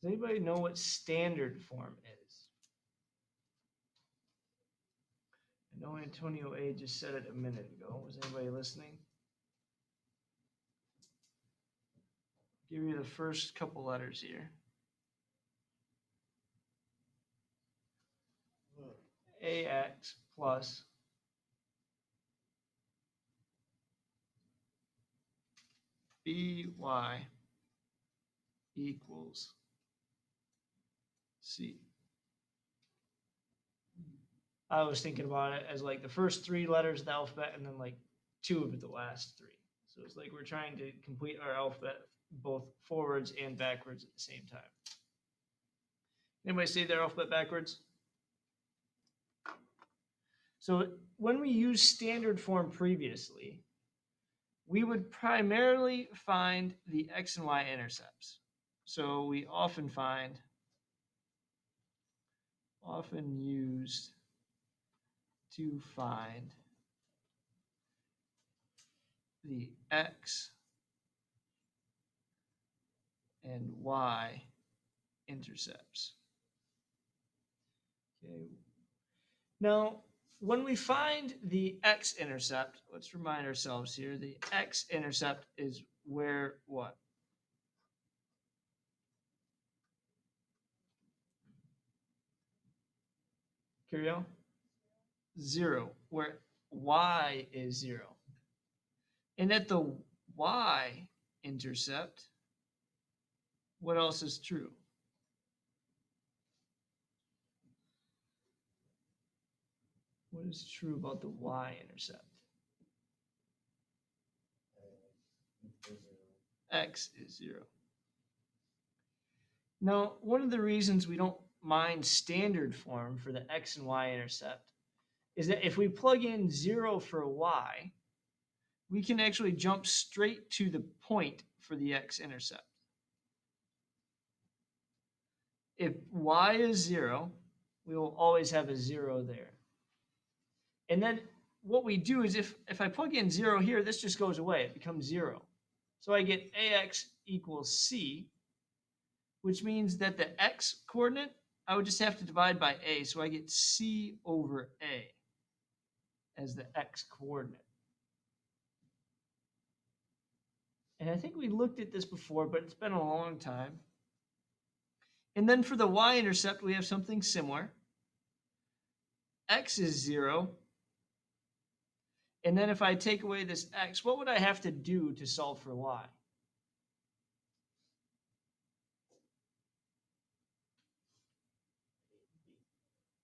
Does anybody know what standard form is? I know Antonio A just said it a minute ago. Was anybody listening? Give you the first couple letters here. AX plus BY equals C. I was thinking about it as like the first three letters of the alphabet and then like two of the last three. So it's like we're trying to complete our alphabet both forwards and backwards at the same time. Anybody say their alphabet backwards? So when we use standard form previously, we would primarily find the x and y intercepts. So we often used to find the x and y intercepts. Okay. Now, when we find the x-intercept, let's remind ourselves here, the x-intercept is where what? Carry on. 0, where y is 0. And at the y-intercept, what else is true? What is true about the y-intercept? X is 0. Now, one of the reasons we don't mind standard form for the x and y intercept is that if we plug in 0 for y, we can actually jump straight to the point for the x-intercept. If y is 0, we will always have a 0 there. And then what we do is if I plug in 0 here, this just goes away. It becomes 0. So I get ax equals c, which means that the x coordinate, I would just have to divide by a. So I get c over a as the x coordinate. And I think we looked at this before, but it's been a long time. And then for the y-intercept, we have something similar. X is 0. And then if I take away this x, what would I have to do to solve for y?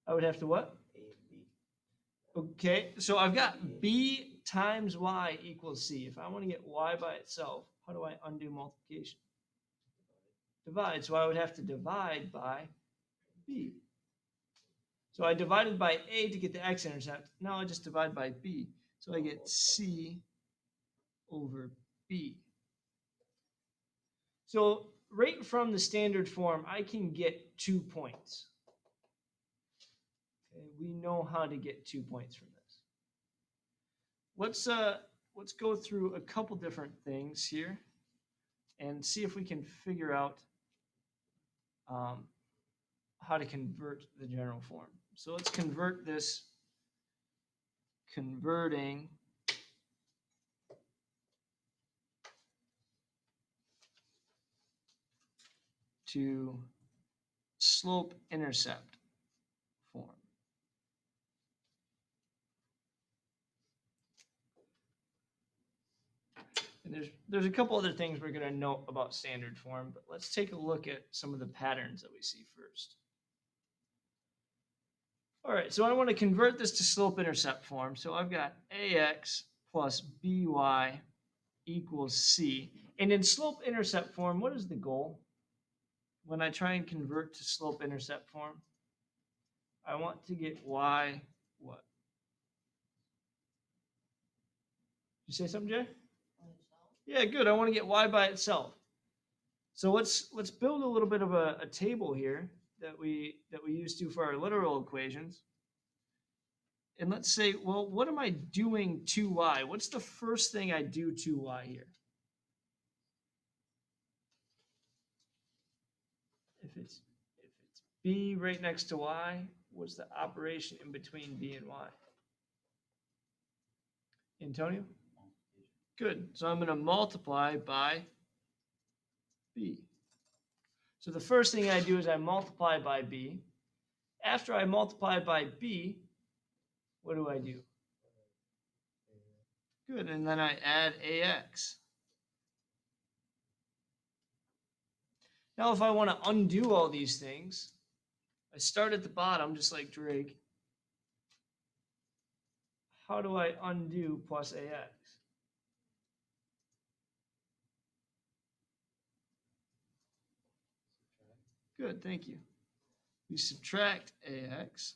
I would have to what? Okay, so I've got b times y equals c. If I want to get y by itself, how do I undo multiplication? Divide. So I would have to divide by b. So I divided by a to get the x-intercept. Now I just divide by b. So I get c over b. So right from the standard form, I can get 2 points. Okay, we know how to get 2 points from this. Let's go through a couple different things here and see if we can figure out how to convert the general form. So let's convert this, converting to slope-intercept form. And there's a couple other things we're going to note about standard form, but let's take a look at some of the patterns that we see first. All right, so I want to convert this to slope-intercept form. So I've got ax plus by equals c. And in slope-intercept form, what is the goal? When I try and convert to slope-intercept form, I want to get y what? Did you say something, Jay? Yeah, good. I want to get y by itself. So let's build a little bit of a table here that we used to for our literal equations. And let's say, well, what am I doing to y? What's the first thing I do to y here? if it's b right next to y, what's the operation in between b and y? Antonio? Good. So I'm going to multiply by b. So the first thing I do is I multiply by b. After I multiply by b, what do I do? Good. And then I add ax. Now, if I want to undo all these things, I start at the bottom, just like Drake. How do I undo plus ax? Good, thank you. We subtract ax.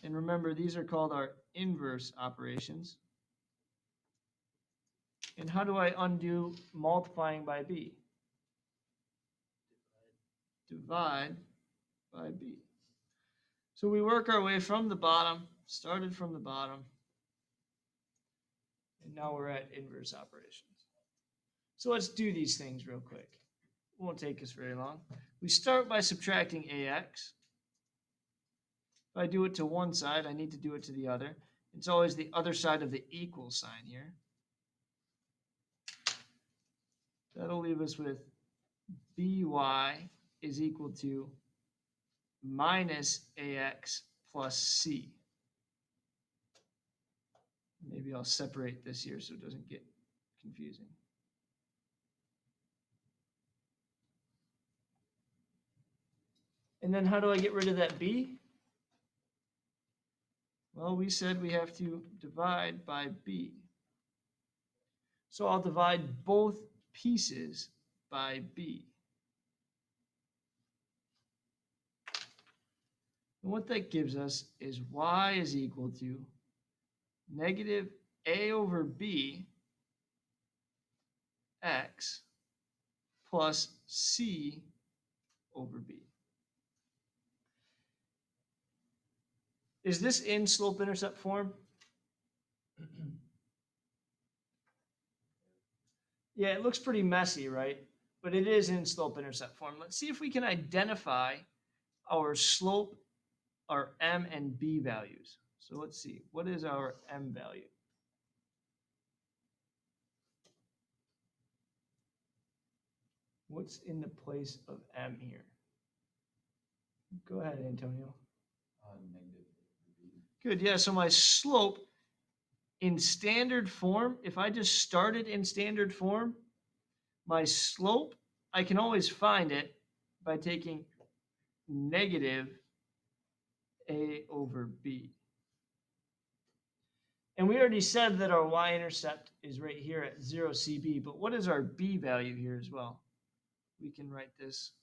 And remember, these are called our inverse operations. And how do I undo multiplying by b? Divide by b. So we work our way from the bottom, started from the bottom, and now we're at inverse operations. So let's do these things real quick. It won't take us very long. We start by subtracting ax. If I do it to one side, I need to do it to the other. It's always the other side of the equal sign here. That'll leave us with by is equal to minus ax plus c. Maybe I'll separate this here so it doesn't get confusing. And then how do I get rid of that b? Well, we said we have to divide by b. So I'll divide both pieces by b. And what that gives us is y is equal to negative a over b x plus c over b. Is this in slope-intercept form? Yeah, it looks pretty messy, right? But it is in slope-intercept form. Let's see if we can identify our slope, our m and b values. So let's see, what is our m value? What's in the place of m here? Go ahead, Antonio. Negative. Good, yeah, so my slope in standard form, if I just started in standard form, my slope, I can always find it by taking negative a over b. And we already said that our y-intercept is right here at 0 cb, but what is our b value here as well? We can write this.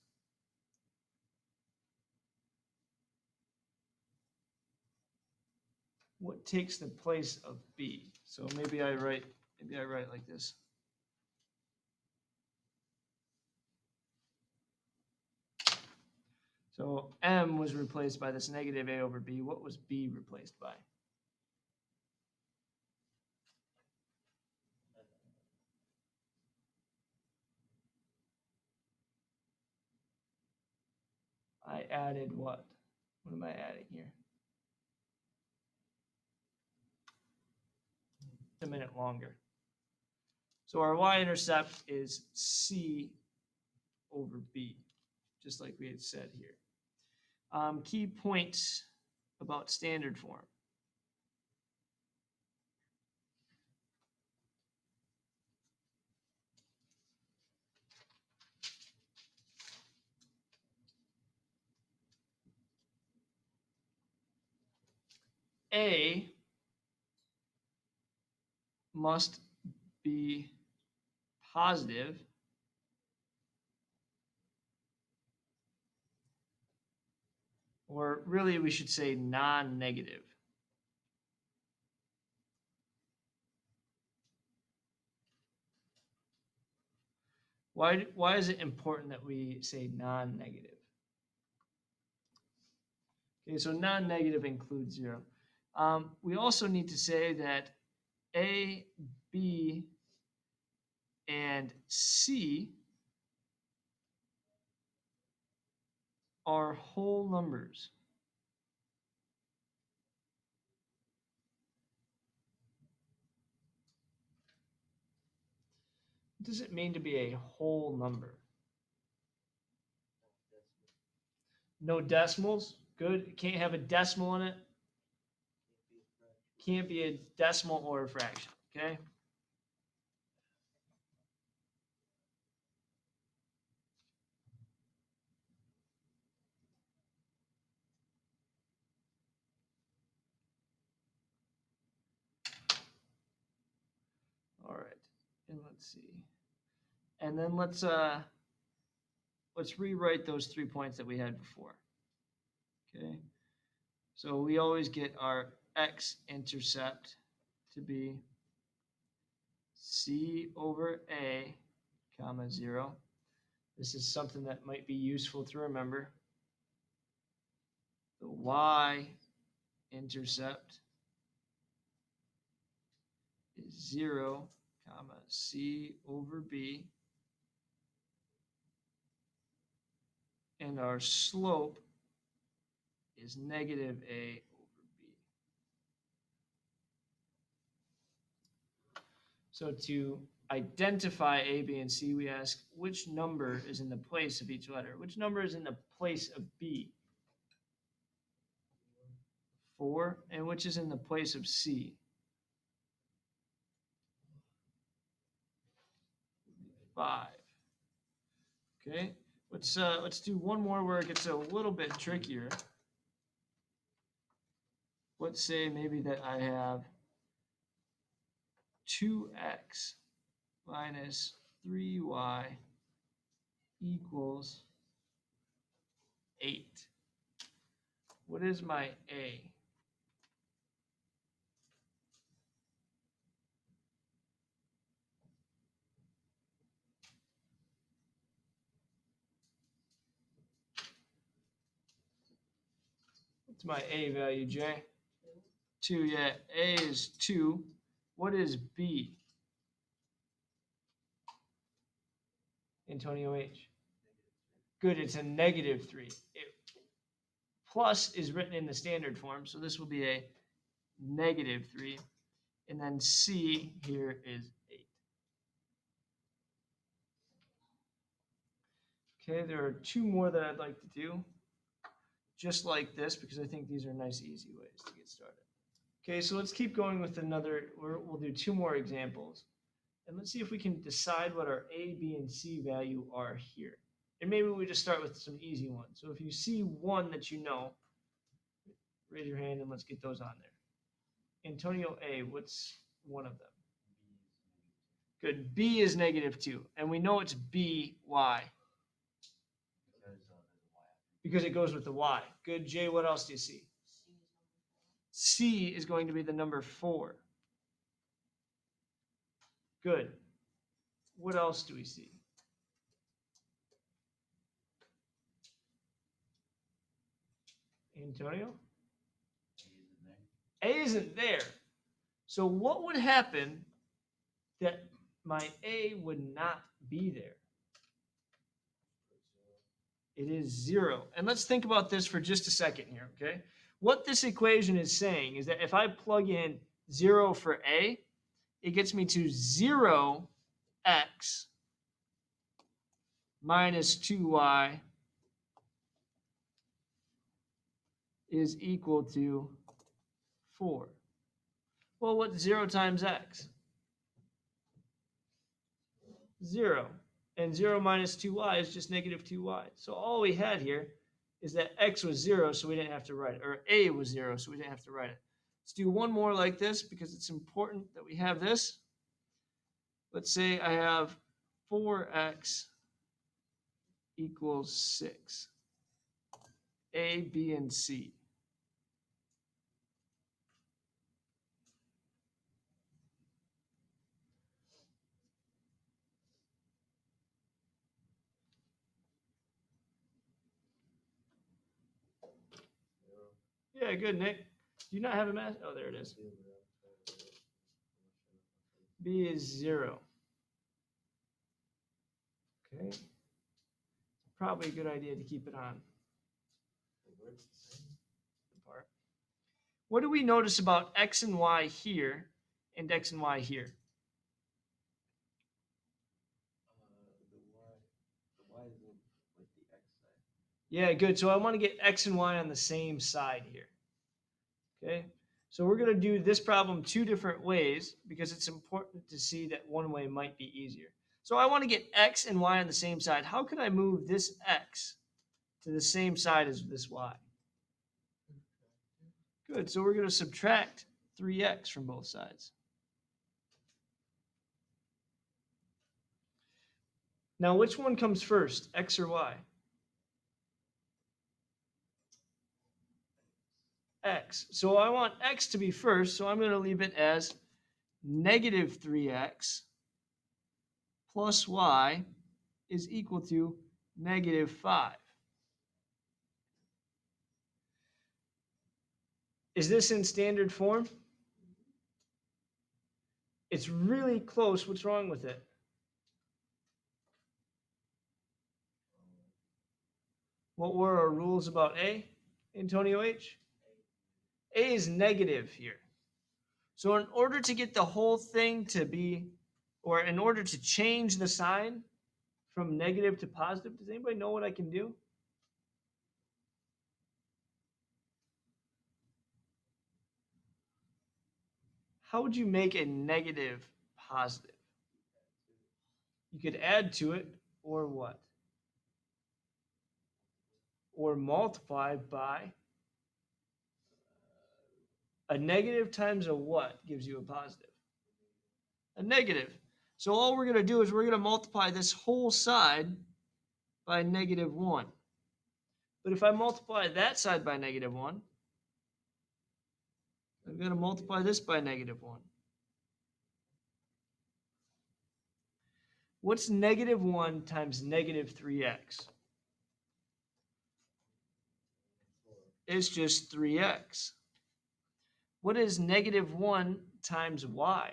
What takes the place of b? So maybe I write like this. So m was replaced by this negative a over b. What was b replaced by? I added what? What am I adding here? A minute longer. So our y-intercept is c over b, just like we had said here. Key points about standard form. A must be positive or really we should say non-negative. Why is it important that we say non-negative? Okay, so non-negative includes 0. We also need to say that A, B, and C are whole numbers. What does it mean to be a whole number? No decimals? Good. Can't have a decimal in it. Can't be a decimal or a fraction. Okay? All right. And let's see. And then let's rewrite those 3 points that we had before. Okay? So we always get our x-intercept to be c over a, comma 0. This is something that might be useful to remember. The y-intercept is 0, comma c over b. And our slope is negative a over b. So to identify a, b, and c, we ask which number is in the place of each letter. Which number is in the place of b? 4. And which is in the place of c? 5. Okay, let's do one more where it gets a little bit trickier. Let's say maybe that I have 2x minus 3y equals 8. What is my a? What's my a value, Jay? 2, yeah. A is 2. What is b? Antonio H. Good, it's a negative 3. Plus is written in the standard form, so this will be a negative 3. And then c here is 8. Okay, there are 2 more that I'd like to do, just like this, because I think these are nice, easy ways to get started. Okay, so let's keep going with another, we'll do 2 more examples. And let's see if we can decide what our a, b, and c value are here. And maybe we just start with some easy ones. So if you see one that you know, raise your hand and let's get those on there. Antonio A, what's one of them? Good. B is negative 2. And we know it's b, why? Because it goes with the y. Good. Jay, what else do you see? C is going to be the number 4. Good. What else do we see? Antonio? A isn't there. So what would happen that my A would not be there? It is 0. And let's think about this for just a second here, okay? What this equation is saying is that if I plug in 0 for A, it gets me to 0x minus 2y is equal to 4. Well, what's 0 times x? 0. And 0 minus 2y is just negative 2y. So all we had here is that x was 0, so we didn't have to write it. Or a was 0, so we didn't have to write it. Let's do one more like this because it's important that we have this. Let's say I have 4x equals 6. A, B, and C. Yeah, good, Nick. Do you not have a math? Oh, there it is. B is 0. Okay. Probably a good idea to keep it on. Part. What do we notice about x and y here and x and y here? Yeah, good. So I want to get x and y on the same side here. Okay, so we're going to do this problem two different ways because it's important to see that one way might be easier. So I want to get x and y on the same side. How can I move this x to the same side as this y? Good, so we're going to subtract 3x from both sides. Now, which one comes first, x or y? X. So I want x to be first, so I'm going to leave it as negative 3x plus y is equal to negative 5. Is this in standard form? It's really close. What's wrong with it? What were our rules about A, Antonio H? A is negative here. So in order to get the whole thing to be, or in order to change the sign from negative to positive, does anybody know what I can do? How would you make a negative positive? You could add to it, or what? Or multiply by a negative times a what gives you a positive? A negative. So all we're going to do is we're going to multiply this whole side by negative 1. But if I multiply that side by negative 1, I'm going to multiply this by negative 1. What's negative 1 times negative 3x? It's just 3x. What is negative 1 times y?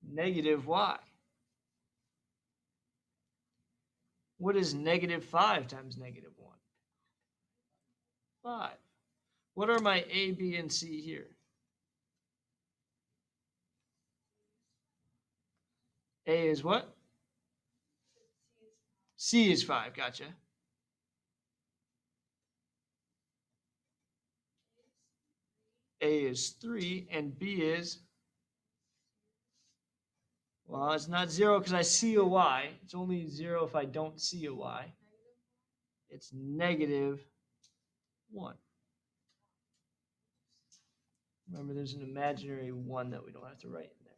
Negative y. What is negative 5 times negative 1? 5. What are my A, B, and C here? A is what? C is 5. Gotcha. A is 3, and B is? Well, it's not 0 because I see a y. It's only 0 if I don't see a y. It's negative 1. Remember, there's an imaginary 1 that we don't have to write in there.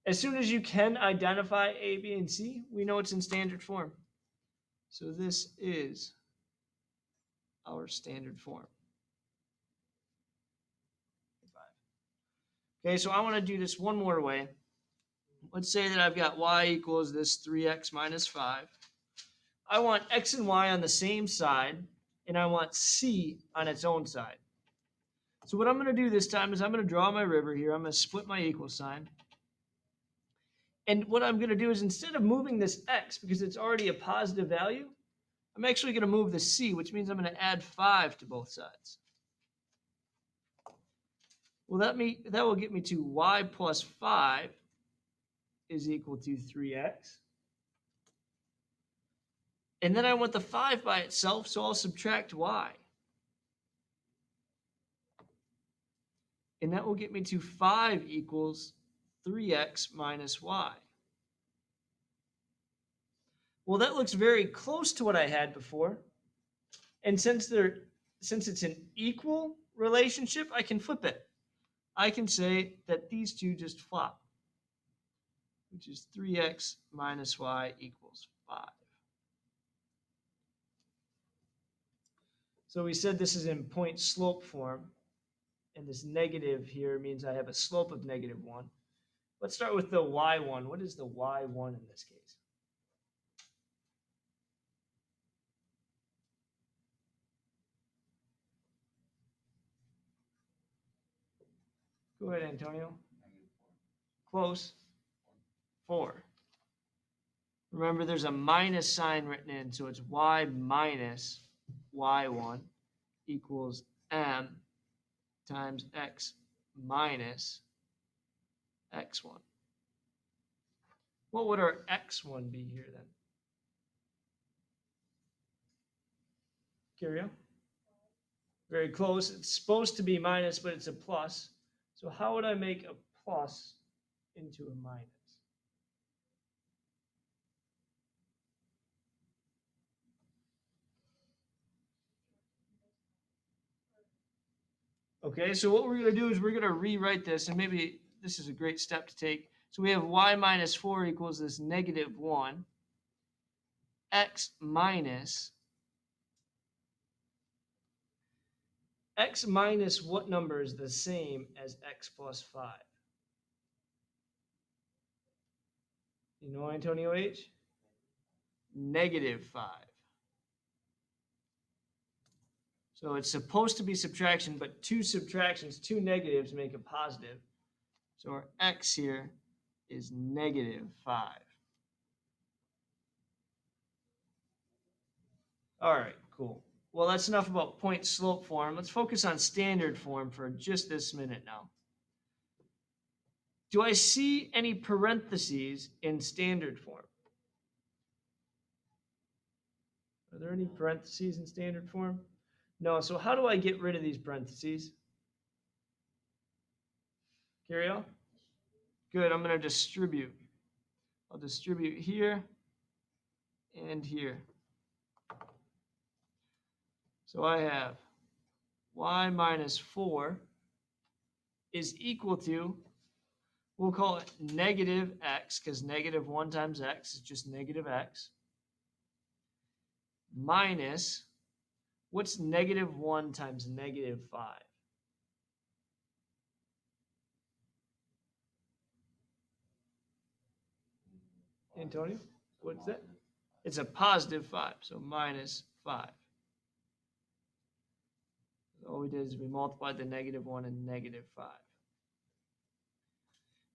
As soon as you can identify A, B, and C, we know it's in standard form. So this is our standard form. Okay, so I want to do this one more way. Let's say that I've got y equals this 3x minus 5. I want x and y on the same side, and I want c on its own side. So what I'm going to do this time is I'm going to draw my river here. I'm going to split my equal sign. And what I'm going to do is instead of moving this x, because it's already a positive value, I'm actually going to move the c, which means I'm going to add 5 to both sides. Well, that will get me to y plus 5 is equal to 3x. And then I want the 5 by itself, so I'll subtract y. And that will get me to 5 equals 3x minus y. Well, that looks very close to what I had before. And since it's an equal relationship, I can flip it. I can say that these two just flop, which is 3x minus y equals 5. So we said this is in point slope form, and this negative here means I have a slope of negative 1. Let's start with the y1. What is the y1 in this case? Go ahead, Antonio. Close. 4. Remember, there's a minus sign written in, so it's y minus y1 equals m times x minus x1. What would our x1 be here then? Carry on. Very close. It's supposed to be minus, but it's a plus. So how would I make a plus into a minus? Okay, so what we're going to do is we're going to rewrite this, and maybe this is a great step to take. So we have y minus 4 equals this negative 1, x minus what number is the same as x plus 5? You know, Antonio H? Negative 5. So it's supposed to be subtraction, but two subtractions, two negatives make a positive. So our x here is negative 5. All right, cool. Well, that's enough about point slope form. Let's focus on standard form for just this minute now. Do I see any parentheses in standard form? Are there any parentheses in standard form? No, so how do I get rid of these parentheses? Carry on? Good, I'm going to distribute. I'll distribute here and here. So I have y minus 4 is equal to, we'll call it negative x, because negative 1 times x is just negative x, minus, what's negative 1 times negative 5? Antonio, what's that? It's a positive 5, so minus 5. All we did is we multiplied the negative 1 and negative 5.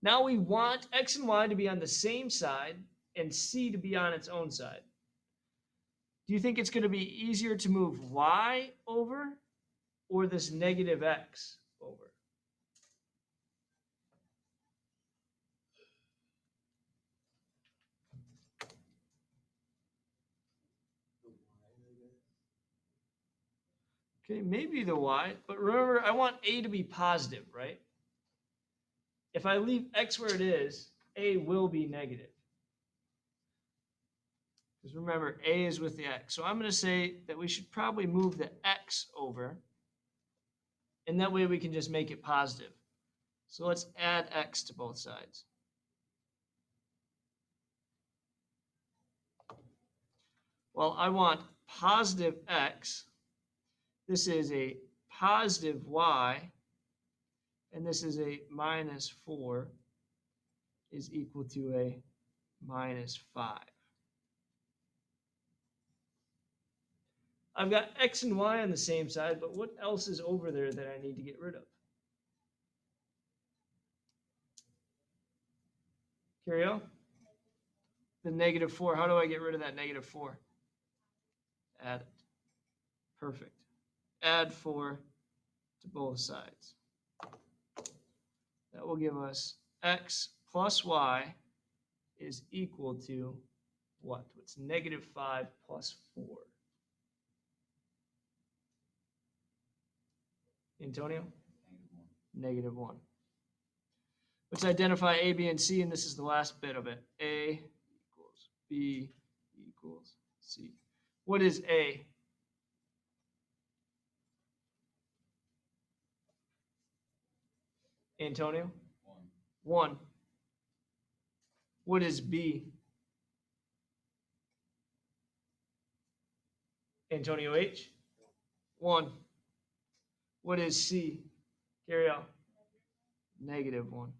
Now we want x and y to be on the same side and c to be on its own side. Do you think it's going to be easier to move y over or this negative x over? Okay, maybe the y, but remember, I want a to be positive, right? If I leave x where it is, a will be negative. Because remember, a is with the x. So I'm going to say that we should probably move the x over, and that way we can just make it positive. So let's add x to both sides. Well, I want positive x. This is a positive y, and this is a minus 4 is equal to a minus 5. I've got x and y on the same side, but what else is over there that I need to get rid of? Carry on. The negative 4. How do I get rid of that negative 4? Add it. Perfect. Add 4 to both sides. That will give us x plus y is equal to what? It's negative 5 plus 4. Antonio? Negative 1. Let's identify A, B, and C, and this is the last bit of it. A equals B equals C. What is A? Antonio? 1. What is B? Antonio H? 1. What is C? Carry on. Negative 1.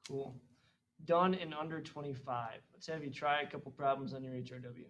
Cool. Done in under 25. Let's have you try a couple problems on your HRW.